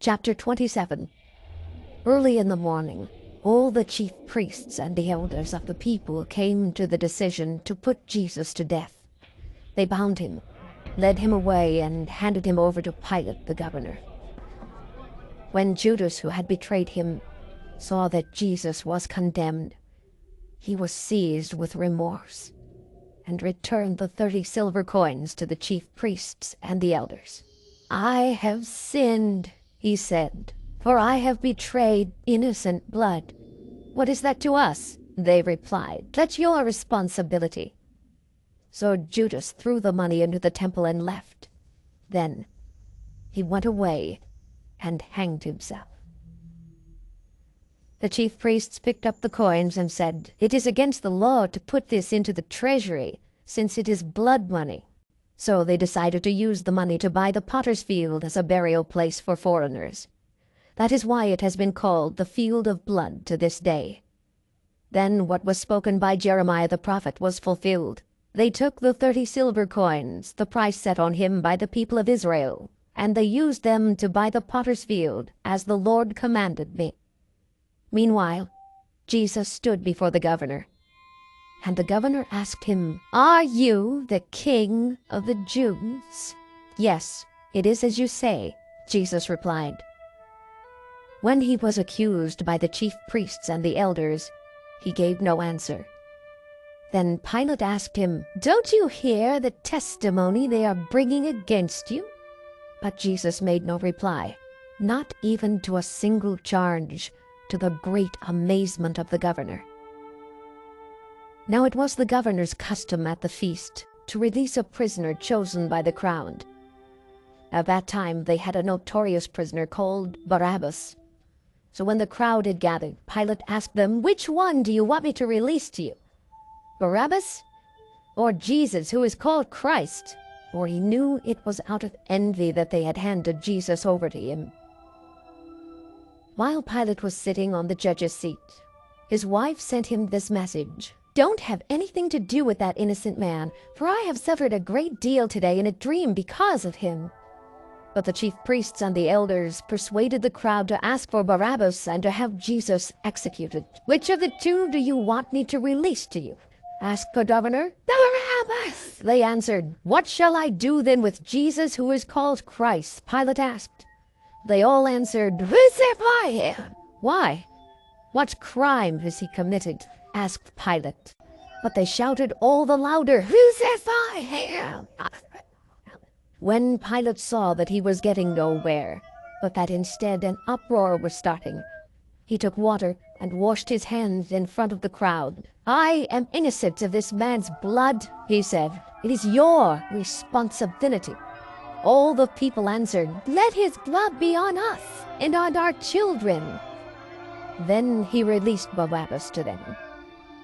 Chapter 27. Early in the morning, all the chief priests and the elders of the people came to the decision to put Jesus to death. They bound him, led him away, and handed him over to Pilate the governor. When Judas, who had betrayed him, saw that Jesus was condemned, he was seized with remorse and returned the 30 silver coins to the chief priests and the elders. "I have sinned," he said, "for I have betrayed innocent blood." "What is that to us?" they replied. "That's your responsibility." So Judas threw the money into the temple and left. Then he went away and hanged himself. The chief priests picked up the coins and said, "It is against the law to put this into the treasury, since it is blood money." So they decided to use the money to buy the potter's field as a burial place for foreigners. That is why it has been called the Field of Blood to this day. Then what was spoken by Jeremiah the prophet was fulfilled. They took the 30 silver coins, the price set on him by the people of Israel, and they used them to buy the potter's field, as the Lord commanded me. Meanwhile, Jesus stood before the governor, and the governor asked him, "Are you the king of the Jews?" "Yes, it is as you say," Jesus replied. When he was accused by the chief priests and the elders, he gave no answer. Then Pilate asked him, "Don't you hear the testimony they are bringing against you?" But Jesus made no reply, not even to a single charge, to the great amazement of the governor. Now it was the governor's custom at the feast to release a prisoner chosen by the crowd. At that time they had a notorious prisoner called Barabbas. So when the crowd had gathered, Pilate asked them, "Which one do you want me to release to you? Barabbas or Jesus, who is called Christ?" For he knew it was out of envy that they had handed Jesus over to him. While Pilate was sitting on the judge's seat, his wife sent him this message: "Don't have anything to do with that innocent man, for I have suffered a great deal today in a dream because of him." But the chief priests and the elders persuaded the crowd to ask for Barabbas and to have Jesus executed. "Which of the two do you want me to release to you?" asked the governor. "Barabbas!" they answered. "What shall I do then with Jesus, who is called Christ?" Pilate asked. They all answered, "Crucify him!" "Why? What crime has he committed?" asked Pilate. But they shouted all the louder, "Crucify him!" When Pilate saw that he was getting nowhere, but that instead an uproar was starting, he took water and washed his hands in front of the crowd. "I am innocent of this man's blood," he said. "It is your responsibility." All the people answered, "Let his blood be on us and on our children." Then he released Barabbas to them,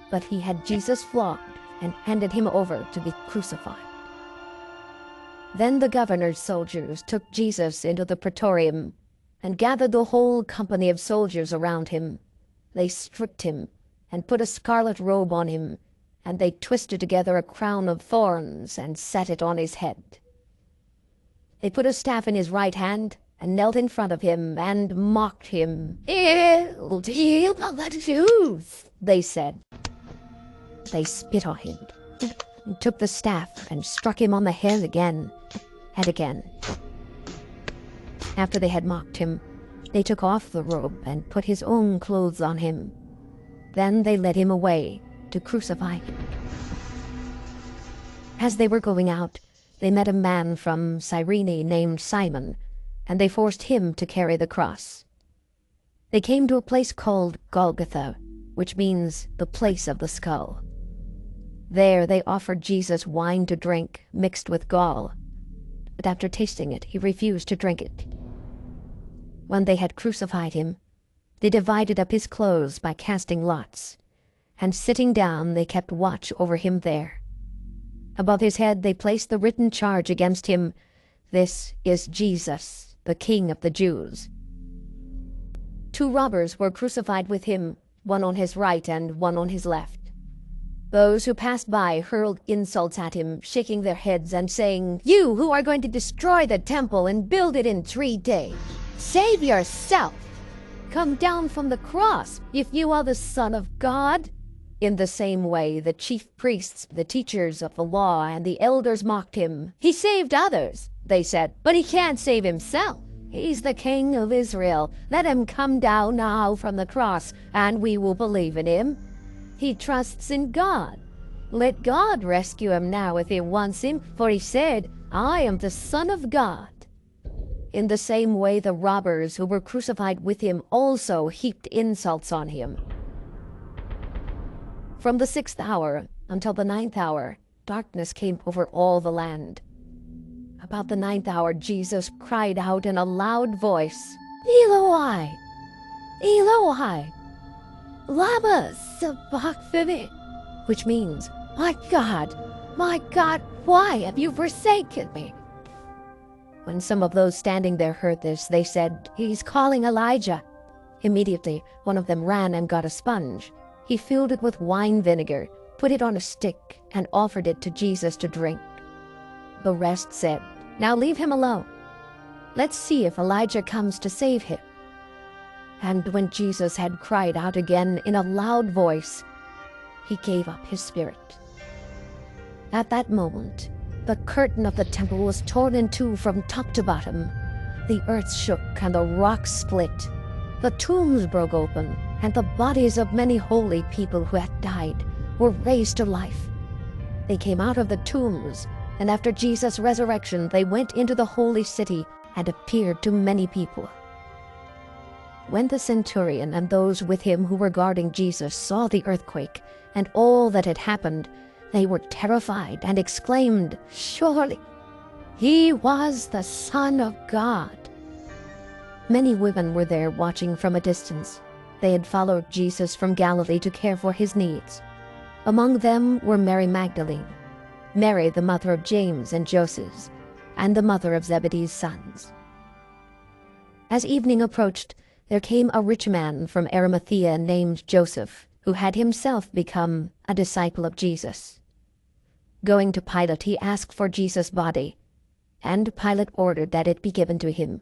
but he had Jesus flogged and handed him over to be crucified. Then the governor's soldiers took Jesus into the praetorium and gathered the whole company of soldiers around him. They stripped him and put a scarlet robe on him, and they twisted together a crown of thorns and set it on his head. They put a staff in his right hand and knelt in front of him and mocked him. "Hail to the Jews," they said. They spit on him and took the staff and struck him on the head again and again. After they had mocked him, they took off the robe and put his own clothes on him. Then they led him away to crucify him. As they were going out, they met a man from Cyrene named Simon, and they forced him to carry the cross. They came to a place called Golgotha, which means the place of the skull. There they offered Jesus wine to drink mixed with gall, but after tasting it, he refused to drink it. When they had crucified him, they divided up his clothes by casting lots, and sitting down they kept watch over him there. Above his head they placed the written charge against him, "This is Jesus, the King of the Jews." 2 robbers were crucified with him, one on his right and one on his left. Those who passed by hurled insults at him, shaking their heads and saying, "You who are going to destroy the temple and build it in 3 days, Save yourself! Come down from the cross if you are the Son of God." In the same way, the chief priests, the teachers of the law, and the elders mocked him. "He saved others," they said, "but he can't save himself. He's the King of Israel. Let him come down now from the cross, and we will believe in him. He trusts in God. Let God rescue him now if he wants him, for he said, 'I am the Son of God.'" In the same way, the robbers who were crucified with him also heaped insults on him. From the 6th hour until the 9th hour, darkness came over all the land. About the 9th hour, Jesus cried out in a loud voice, "Eloi, Eloi, lama sabachthani," which means, my God, why have you forsaken me?" When some of those standing there heard this, they said, "He's calling Elijah." Immediately, one of them ran and got a sponge. He filled it with wine vinegar, put it on a stick, and offered it to Jesus to drink. The rest said, "Now leave him alone. Let's see if Elijah comes to save him." And when Jesus had cried out again in a loud voice, he gave up his spirit. At that moment, the curtain of the temple was torn in two from top to bottom. The earth shook and the rocks split. The tombs broke open, and the bodies of many holy people who had died were raised to life. They came out of the tombs, and after Jesus' resurrection, they went into the holy city and appeared to many people. When the centurion and those with him who were guarding Jesus saw the earthquake and all that had happened, they were terrified and exclaimed, "Surely he was the Son of God." Many women were there watching from a distance. They had followed Jesus from Galilee to care for his needs. Among them were Mary Magdalene, Mary the mother of James and Joseph, and the mother of Zebedee's sons. As evening approached, there came a rich man from Arimathea named Joseph, who had himself become a disciple of Jesus. Going to Pilate, he asked for Jesus' body, and Pilate ordered that it be given to him.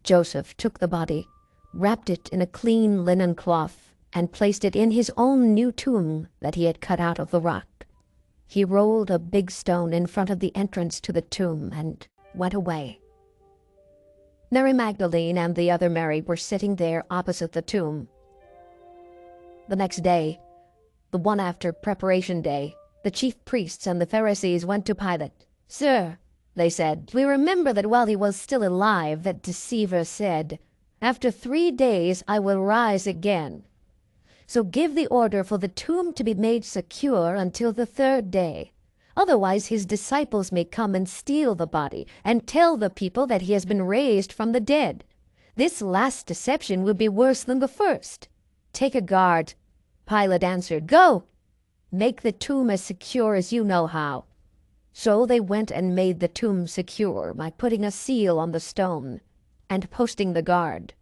Joseph took the body, wrapped it in a clean linen cloth, and placed it in his own new tomb that he had cut out of the rock. He rolled a big stone in front of the entrance to the tomb and went away. Mary Magdalene and the other Mary were sitting there opposite the tomb. The next day, the one after Preparation Day, the chief priests and the Pharisees went to Pilate. "Sir," they said, "we remember that while he was still alive, that deceiver said, 'After 3 days I will rise again.' So give the order for the tomb to be made secure until the 3rd day. Otherwise his disciples may come and steal the body and tell the people that he has been raised from the dead. This last deception will be worse than the first. Take a guard." Pilate answered, "Go, make the tomb as secure as you know how." So they went and made the tomb secure by putting a seal on the stone and posting the guard.